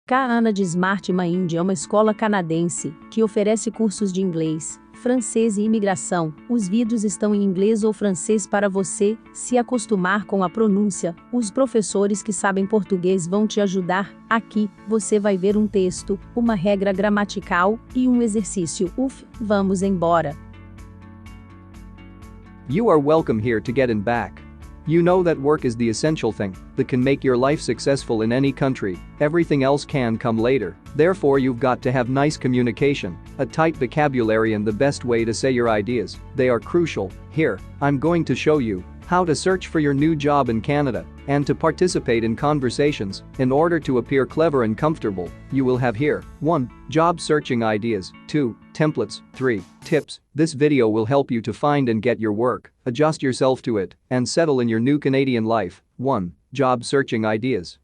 Ana de Smart Mind é uma escola canadense que oferece cursos de inglês, francês e imigração. Os vídeos estão em inglês ou francês para você se acostumar com a pronúncia. Os professores que sabem português vão te ajudar. Aqui, você vai ver um texto, uma regra gramatical e um exercício. Vamos embora. You are welcome here to get in back. You know that work is the essential thing that can make your life successful in any country. Everything else can come later. Therefore, you've got to have nice communication, a tight vocabulary, and the best way to say your ideas. They are crucial. Here, I'm going to show you how to search for your new job in Canada and to participate in conversations. In order to appear clever and comfortable, you will have here 1. Job searching ideas, 2. Templates, 3. Tips. This video will help you to find and get your work, adjust yourself to it, and settle in your new Canadian life. 1. Job searching ideas.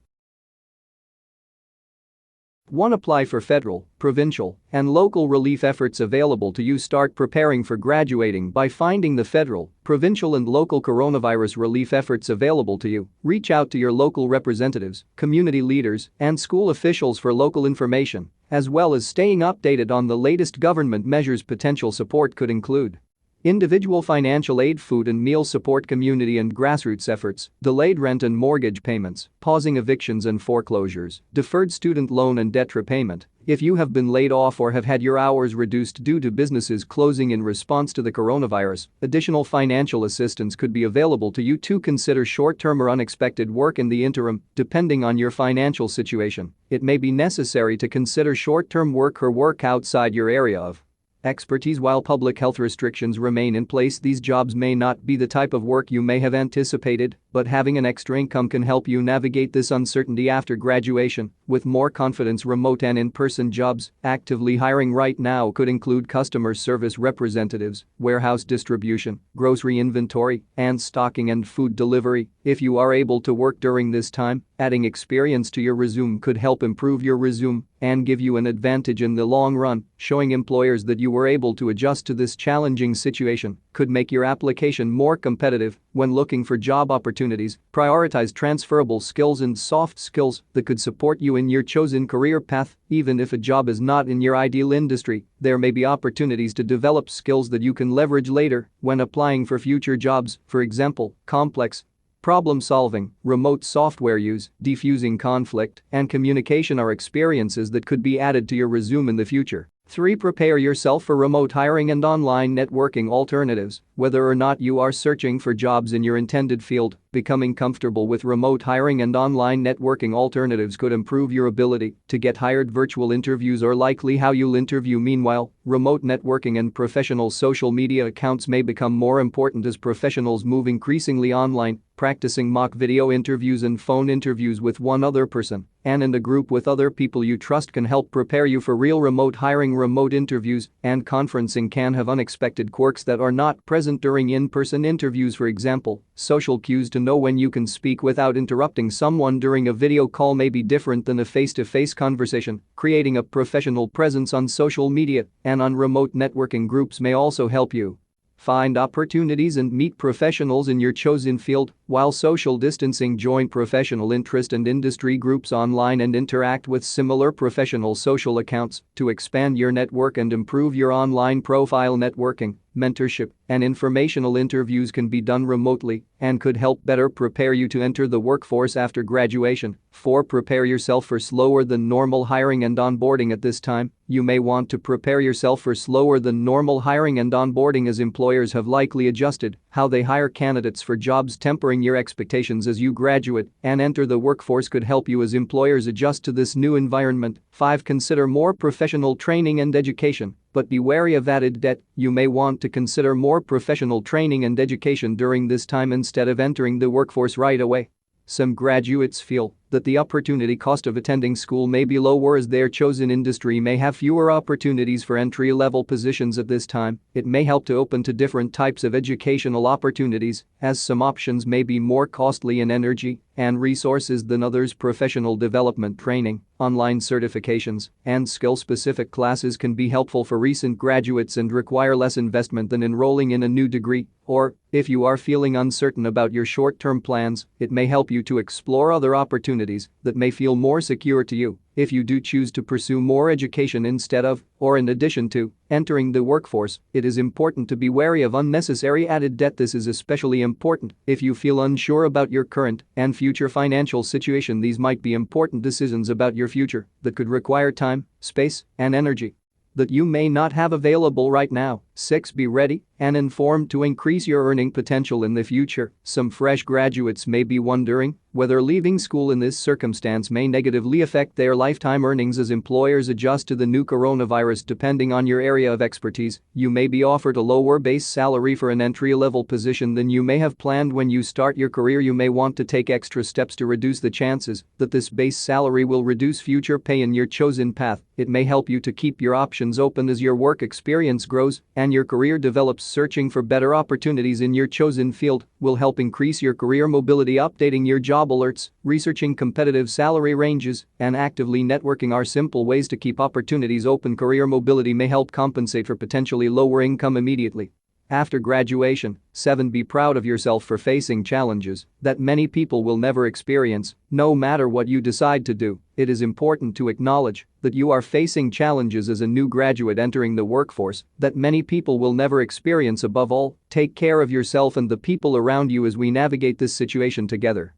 1. Apply for federal, provincial, and local relief efforts available to you. Start preparing for graduating by finding the federal, provincial, and local coronavirus relief efforts available to you. Reach out to your local representatives, community leaders, and school officials for local information, as well as staying updated on the latest government measures. Potential support could include individual financial aid, food and meal support, community and grassroots efforts, delayed rent and mortgage payments, pausing evictions and foreclosures, deferred student loan and debt repayment. If you have been laid off or have had your hours reduced due to businesses closing in response to the coronavirus, additional financial assistance could be available to you. To consider short-term or unexpected work in the interim, depending on your financial situation. It may be necessary to consider short-term work or work outside your area of expertise. While public health restrictions remain in place, these jobs may not be the type of work you may have anticipated, but having an extra income can help you navigate this uncertainty after graduation with more confidence. Remote and in-person jobs actively hiring right now could include customer service representatives, warehouse distribution, grocery inventory, and stocking and food delivery. If you are able to work during this time, adding experience to your resume could help improve your resume and give you an advantage in the long run. Showing employers that you were able to adjust to this challenging situation could make your application more competitive. When looking for job opportunities, prioritize transferable skills and soft skills that could support you in your chosen career path. Even if a job is not in your ideal industry, there may be opportunities to develop skills that you can leverage later when applying for future jobs. For example, complex problem solving, remote software use, diffusing conflict, and communication are experiences that could be added to your resume in the future. 3. Prepare yourself for remote hiring and online networking alternatives. Whether or not you are searching for jobs in your intended field, becoming comfortable with remote hiring and online networking alternatives could improve your ability to get hired. Virtual interviews are likely how you'll interview. Meanwhile, remote networking and professional social media accounts may become more important as professionals move increasingly online. Practicing mock video interviews and phone interviews with one other person and in a group with other people you trust can help prepare you for real remote hiring. Remote interviews and conferencing can have unexpected quirks that are not present during in-person interviews. For example, social cues to know when you can speak without interrupting someone during a video call may be different than a face-to-face conversation. Creating a professional presence on social media and on remote networking groups may also help you find opportunities and meet professionals in your chosen field. While social distancing, join professional interest and industry groups online and interact with similar professional social accounts to expand your network and improve your online profile. Networking, mentorship, and informational interviews can be done remotely and could help better prepare you to enter the workforce after graduation. 4. Prepare yourself for slower than normal hiring and onboarding. At this time, you may want to prepare yourself for slower than normal hiring and onboarding as employers have likely adjusted how they hire candidates for jobs. Tempering your expectations as you graduate and enter the workforce could help you as employers adjust to this new environment. 5. Consider more professional training and education, but be wary of added debt. You may want to consider more professional training and education during this time instead of entering the workforce right away. Some graduates feel that the opportunity cost of attending school may be lower as their chosen industry may have fewer opportunities for entry-level positions at this time. It may help to open to different types of educational opportunities, as some options may be more costly in energy and resources than others. Professional development training, online certifications, and skill-specific classes can be helpful for recent graduates and require less investment than enrolling in a new degree. Or, if you are feeling uncertain about your short-term plans, it may help you to explore other opportunities opportunities that may feel more secure to you. If you do choose to pursue more education instead of, or in addition to, entering the workforce, it is important to be wary of unnecessary added debt. This is especially important if you feel unsure about your current and future financial situation. These might be important decisions about your future that could require time, space, and energy that you may not have available right now. 6. Be ready and informed to increase your earning potential in the future. Some fresh graduates may be wondering whether leaving school in this circumstance may negatively affect their lifetime earnings as employers adjust to the new coronavirus. Depending on your area of expertise, you may be offered a lower base salary for an entry-level position than you may have planned when you start your career. You may want to take extra steps to reduce the chances that this base salary will reduce future pay in your chosen path. It may help you to keep your options open as your work experience grows and your career develops. Searching for better opportunities in your chosen field will help increase your career mobility. Updating your job alerts, researching competitive salary ranges, and actively networking are simple ways to keep opportunities open. Career mobility may help compensate for potentially lower income immediately after graduation. 7. Be proud of yourself for facing challenges that many people will never experience. No matter what you decide to do, it is important to acknowledge that you are facing challenges as a new graduate entering the workforce that many people will never experience. Above all, take care of yourself and the people around you as we navigate this situation together.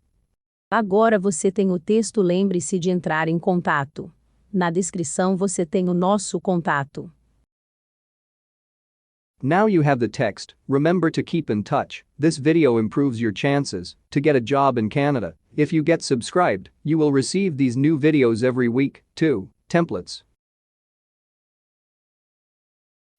Agora você tem o texto. Lembre-se de entrar em contato. Na descrição você tem o nosso contato. Now you have the text. Remember to keep in touch. This video improves your chances to get a job in Canada. If you get subscribed, you will receive these new videos every week. 2. Templates.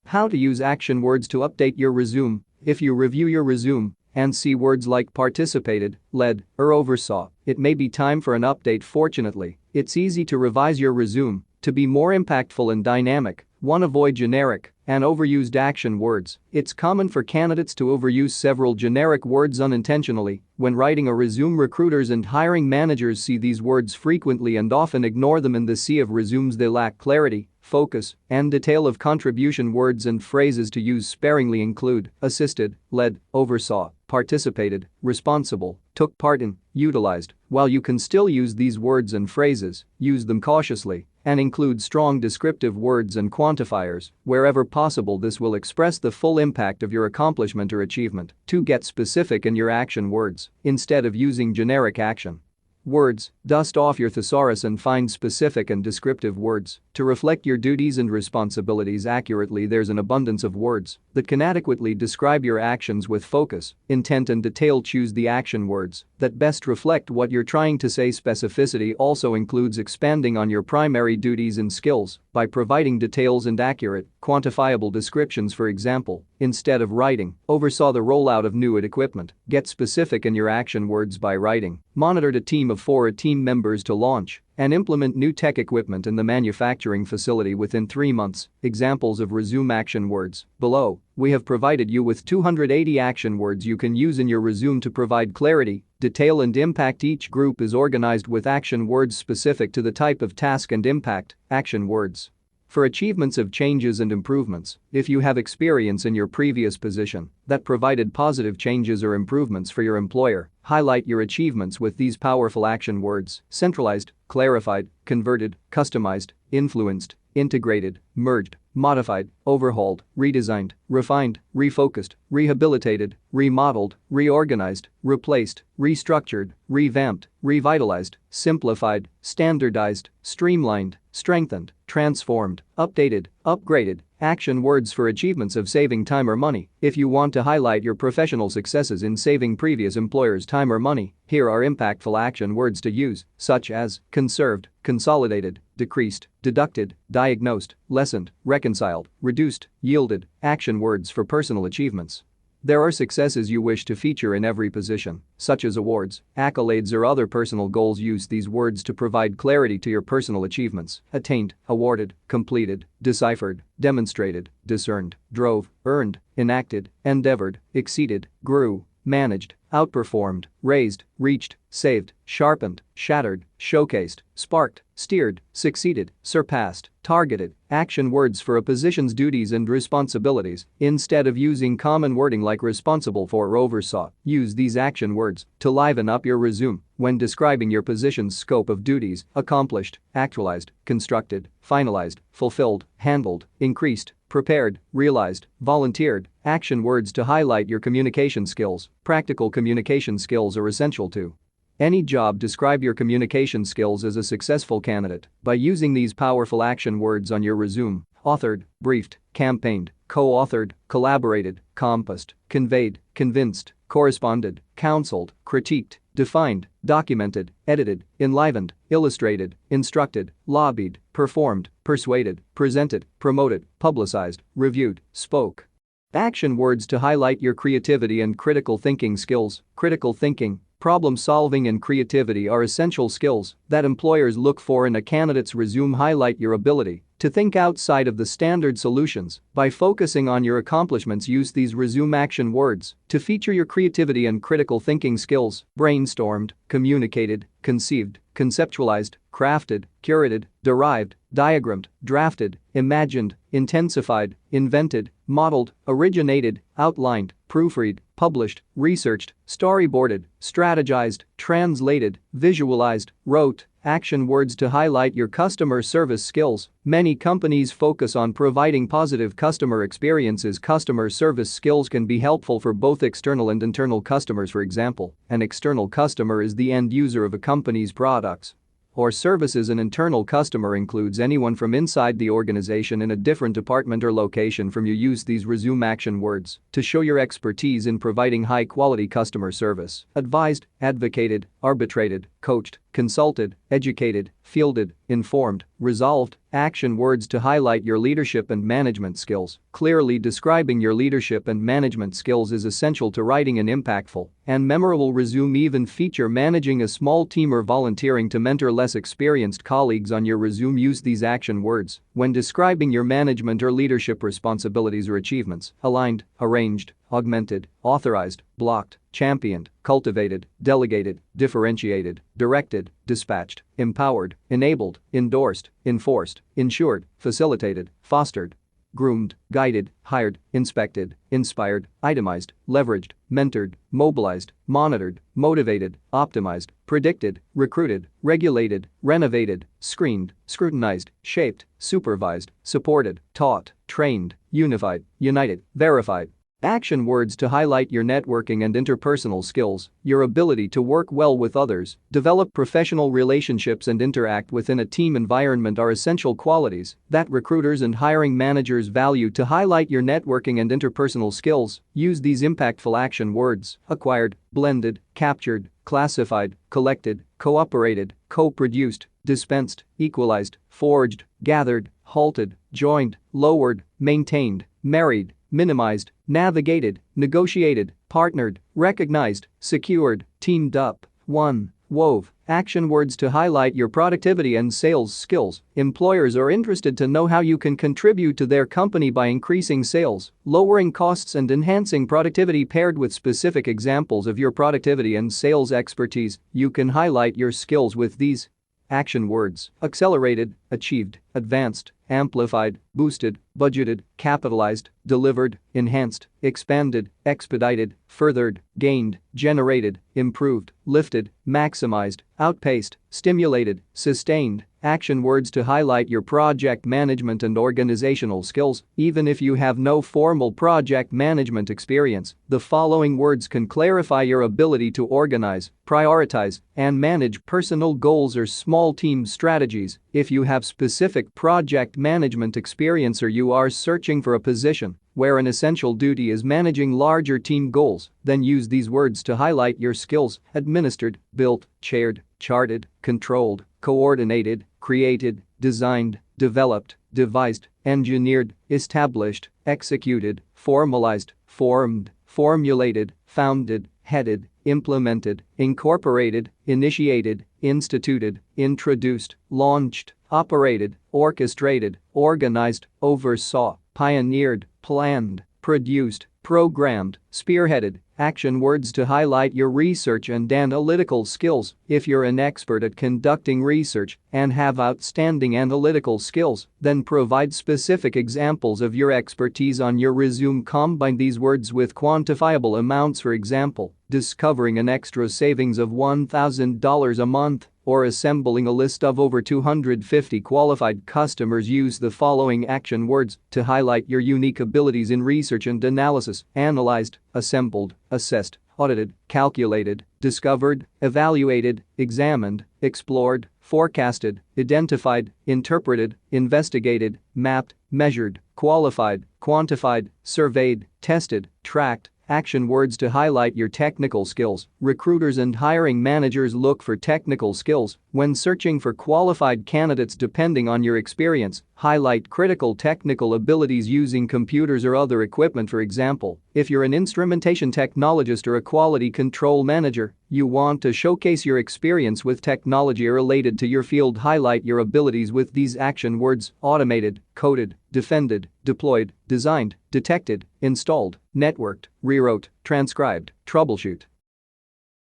How to use action words to update your resume. If you review your resume and see words like participated, led, or oversaw, it may be time for an update. Fortunately, it's easy to revise your resume to be more impactful and dynamic. 1. Avoid generic and overused action words. It's common for candidates to overuse several generic words unintentionally. When writing a resume, recruiters and hiring managers see these words frequently and often ignore them. In the sea of resumes, they lack clarity, focus, and detail. Of contribution, words and phrases to use sparingly include assisted, led, oversaw, participated, responsible, took part in, utilized. While you can still use these words and phrases, use them cautiously and include strong descriptive words and quantifiers. Wherever possible, this will express the full impact of your accomplishment or achievement. 2. Get specific in your action words. Instead of using generic action words, dust off your thesaurus and find specific and descriptive words to reflect your duties and responsibilities accurately. There's an abundance of words that can adequately describe your actions with focus, intent, and detail. Choose the action words that best reflect what you're trying to say. Specificity also includes expanding on your primary duties and skills by providing details and accurate, quantifiable descriptions. For example, instead of writing, oversaw the rollout of new equipment, get specific in your action words by writing, monitored a team of 4 team members to launch and implement new tech equipment in the manufacturing facility within 3 months. Examples of resume action words. Below, we have provided you with 280 action words you can use in your resume to provide clarity, detail, and impact. Each group is organized with action words specific to the type of task and impact. Action words for achievements of changes and improvements. If you have experience in your previous position that provided positive changes or improvements for your employer, highlight your achievements with these powerful action words: centralized, clarified, converted, customized, influenced, integrated, merged, modified, overhauled, redesigned, refined, refocused, rehabilitated, remodeled, reorganized, replaced, restructured, revamped, revitalized, simplified, standardized, streamlined, strengthened, transformed, updated, upgraded. Action words for achievements of saving time or money. If you want to highlight your professional successes in saving previous employers time or money, here are impactful action words to use, such as conserved, consolidated, decreased, deducted, diagnosed, lessened, reconciled, reduced, yielded. Action words for personal achievements. There are successes you wish to feature in every position, such as awards, accolades, or other personal goals. Use these words to provide clarity to your personal achievements: attained, awarded, completed, deciphered, demonstrated, discerned, drove, earned, enacted, endeavored, exceeded, grew, managed, outperformed, raised, reached, saved, sharpened, shattered, showcased, sparked, steered, succeeded, surpassed, targeted, action words for a position's duties and responsibilities. Instead of using common wording like responsible for or oversaw, use these action words to liven up your resume when describing your position's scope of duties: accomplished, actualized, constructed, finalized, fulfilled, handled, increased, prepared, realized, volunteered. Action words to highlight your communication skills. Practical communication skills are essential to any job. Describe your communication skills as a successful candidate by using these powerful action words on your resume: authored, briefed, campaigned, co-authored, collaborated, compassed, conveyed, convinced, corresponded, counseled, critiqued, defined, documented, edited, enlivened, illustrated, instructed, lobbied, performed, persuaded, presented, promoted, publicized, reviewed, spoke. Action words to highlight your creativity and critical thinking skills. Critical thinking, problem solving and creativity are essential skills that employers look for in a candidate's resume. Highlight your ability to think outside of the standard solutions by focusing on your accomplishments. Use these resume action words to feature your creativity and critical thinking skills: brainstormed, communicated, conceived, conceptualized, crafted, curated, derived, diagrammed, drafted, imagined, intensified, invented, modeled, originated, outlined, proofread, published, researched, storyboarded, strategized, translated, visualized, wrote. Action words to highlight your customer service skills. Many companies focus on providing positive customer experiences. Customer service skills can be helpful for both external and internal customers. For example, an external customer is the end user of a company's products or services. An internal customer includes anyone from inside the organization in a different department or location from you. Use these resume action words to show your expertise in providing high-quality customer service. Advised, advocated, arbitrated, coached, consulted, educated, fielded, informed, resolved. Action words to highlight your leadership and management skills. Clearly describing your leadership and management skills is essential to writing an impactful and memorable resume. Even feature managing a small team or volunteering to mentor less experienced colleagues on your resume. Use these action words when describing your management or leadership responsibilities or achievements: aligned, arranged, augmented, authorized, blocked, championed, cultivated, delegated, differentiated, directed, dispatched, empowered, enabled, endorsed, enforced, ensured, facilitated, fostered, groomed, guided, hired, inspected, inspired, itemized, leveraged, mentored, mobilized, monitored, motivated, optimized, predicted, recruited, regulated, renovated, screened, scrutinized, shaped, supervised, supported, taught, trained, unified, united, verified. Action words to highlight your networking and interpersonal skills. Your ability to work well with others, develop professional relationships and interact within a team environment are essential qualities that recruiters and hiring managers value. To highlight your networking and interpersonal skills, use these impactful action words: acquired, blended, captured, classified, collected, cooperated, co-produced, dispensed, equalized, forged, gathered, halted, joined, lowered, maintained, married, minimized, navigated, negotiated, partnered, recognized, secured, teamed up. 1. Wove. Action words to highlight your productivity and sales skills. Employers are interested to know how you can contribute to their company by increasing sales, lowering costs and enhancing productivity. Paired with specific examples of your productivity and sales expertise, you can highlight your skills with these action words: accelerated, achieved, advanced, amplified, boosted, budgeted, capitalized, delivered, enhanced, expanded, expedited, furthered, gained, generated, improved, lifted, maximized, outpaced, stimulated, sustained. Action words to highlight your project management and organizational skills. Even if you have no formal project management experience, the following words can clarify your ability to organize, prioritize, and manage personal goals or small team strategies. If you have specific project management experience or you are searching for a position where an essential duty is managing larger team goals, then use these words to highlight your skills: administered, built, chaired, charted, controlled, coordinated, created, designed, developed, devised, engineered, established, executed, formalized, formed, formulated, founded, headed, implemented, incorporated, initiated, instituted, introduced, launched, operated, orchestrated, organized, oversaw, pioneered, planned, produced, programmed, spearheaded, Action words to highlight your research and analytical skills. If you're an expert at conducting research and have outstanding analytical skills, then provide specific examples of your expertise on your resume. Combine these words with quantifiable amounts, for example, discovering an extra savings of $1,000 a month, or assembling a list of over 250 qualified customers. Use the following action words to highlight your unique abilities in research and analysis: analyzed, assembled, assessed, audited, calculated, discovered, evaluated, examined, explored, forecasted, identified, interpreted, investigated, mapped, measured, qualified, quantified, surveyed, tested, tracked. Action words to highlight your technical skills. Recruiters and hiring managers look for technical skills when searching for qualified candidates. Depending on your experience, highlight critical technical abilities using computers or other equipment. For example, if you're an instrumentation technologist or a quality control manager, you want to showcase your experience with technology related to your field. Highlight your abilities with these action words: automated, coded, defended, deployed, designed, detected, installed, networked, rewrote, transcribed, troubleshoot.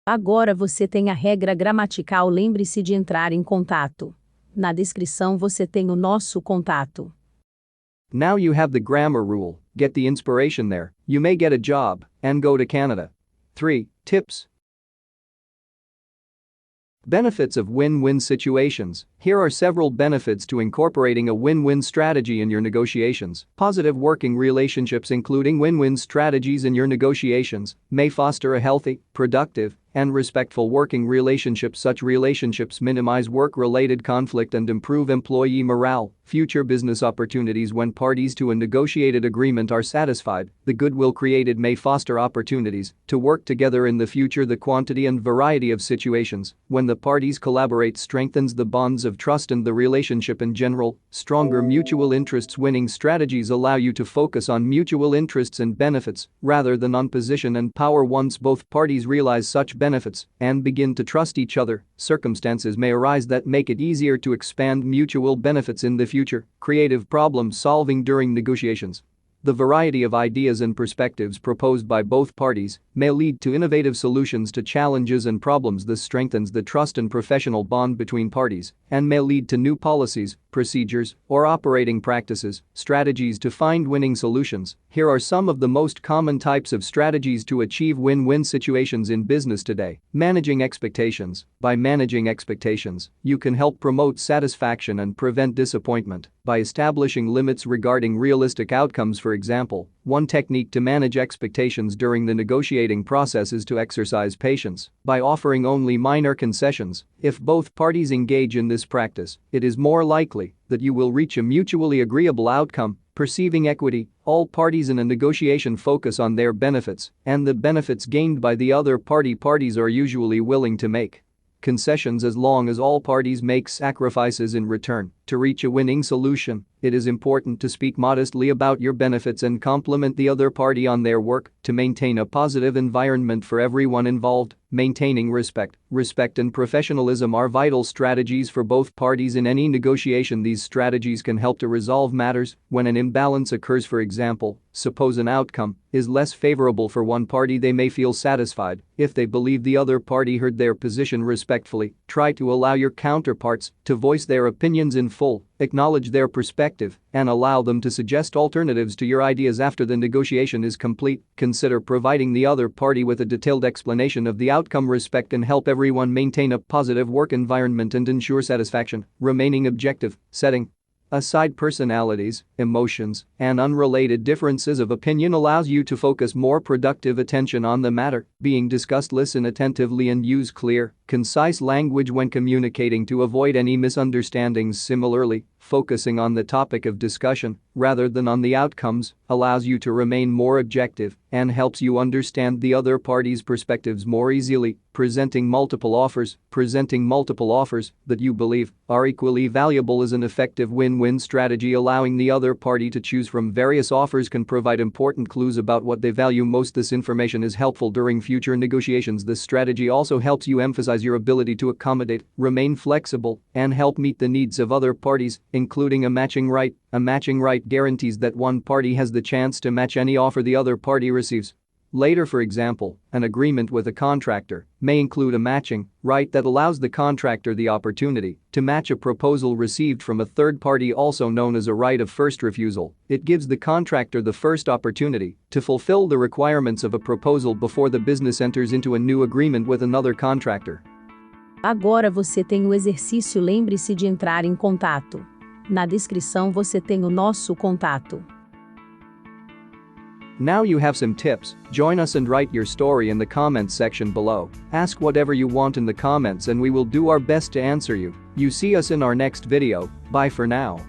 Agora você tem a regra gramatical. Lembre-se de entrar em contato. Na descrição você tem o nosso contato. Now you have the grammar rule. Get the inspiration there. You may get a job and go to Canada. 3. Tips. Benefits of win-win situations. Here are several benefits to incorporating a win-win strategy in your negotiations. Positive working relationships. Including win-win strategies in your negotiations may foster a healthy, productive, and respectful working relationship. Such relationships minimize work-related conflict and improve employee morale. Future business opportunities. When parties to a negotiated agreement are satisfied, the goodwill created may foster opportunities to work together in the future. The quantity and variety of situations when the parties collaborate strengthens the bonds of trust and the relationship in general. Stronger mutual interests. Winning strategies allow you to focus on mutual interests and benefits rather than on position and power. Once both parties realize such benefits and begin to trust each other, circumstances may arise that make it easier to expand mutual benefits in the future. Creative problem solving during negotiations. The variety of ideas and perspectives proposed by both parties may lead to innovative solutions to challenges and problems. This strengthens the trust and professional bond between parties and may lead to new policies, procedures, or operating practices. Strategies to find winning solutions. Here are some of the most common types of strategies to achieve win-win situations in business today. Managing expectations. By managing expectations, you can help promote satisfaction and prevent disappointment by establishing limits regarding realistic outcomes. For example, one technique to manage expectations during the negotiating process is to exercise patience by offering only minor concessions. If both parties engage in this practice, it is more likely that you will reach a mutually agreeable outcome. Perceiving equity. All parties in a negotiation focus on their benefits and the benefits gained by the other party. Parties are usually willing to make concessions as long as all parties make sacrifices in return. To reach a winning solution, it is important to speak modestly about your benefits and compliment the other party on their work. To maintain a positive environment for everyone involved, maintaining respect and professionalism are vital strategies for both parties in any negotiation. These strategies can help to resolve matters when an imbalance occurs. For example, suppose an outcome is less favorable for one party. They may feel satisfied if they believe the other party heard their position respectfully. Try to allow your counterparts to voice their opinions in full, acknowledge their perspective, and allow them to suggest alternatives to your ideas. After the negotiation is complete, consider providing the other party with a detailed explanation of the outcome. Respect and help everyone maintain a positive work environment and ensure satisfaction. Remaining objective. Setting aside personalities, emotions, and unrelated differences of opinion allows you to focus more productive attention on the matter being discussed. Listen attentively and use clear, concise language when communicating to avoid any misunderstandings. Similarly, focusing on the topic of discussion rather than on the outcomes allows you to remain more objective and helps you understand the other party's perspectives more easily. Presenting multiple offers that you believe are equally valuable is an effective win-win strategy. Allowing the other party to choose from various offers can provide important clues about what they value most. This information is helpful during future negotiations. This strategy also helps you emphasize your ability to accommodate, remain flexible, and help meet the needs of other parties, including a matching right. A matching right guarantees that one party has the chance to match any offer the other party receives. Later, for example, an agreement with a contractor may include a matching right that allows the contractor the opportunity to match a proposal received from a third party, also known as a right of first refusal. It gives the contractor the first opportunity to fulfill the requirements of a proposal before the business enters into a new agreement with another contractor. Agora você tem o exercício. Lembre-se de entrar em contato. Na descrição você tem o nosso contato. Now you have some tips. Join us and write your story in the comments section below. Ask whatever you want in the comments and we will do our best to answer you. You see us in our next video. Bye for now.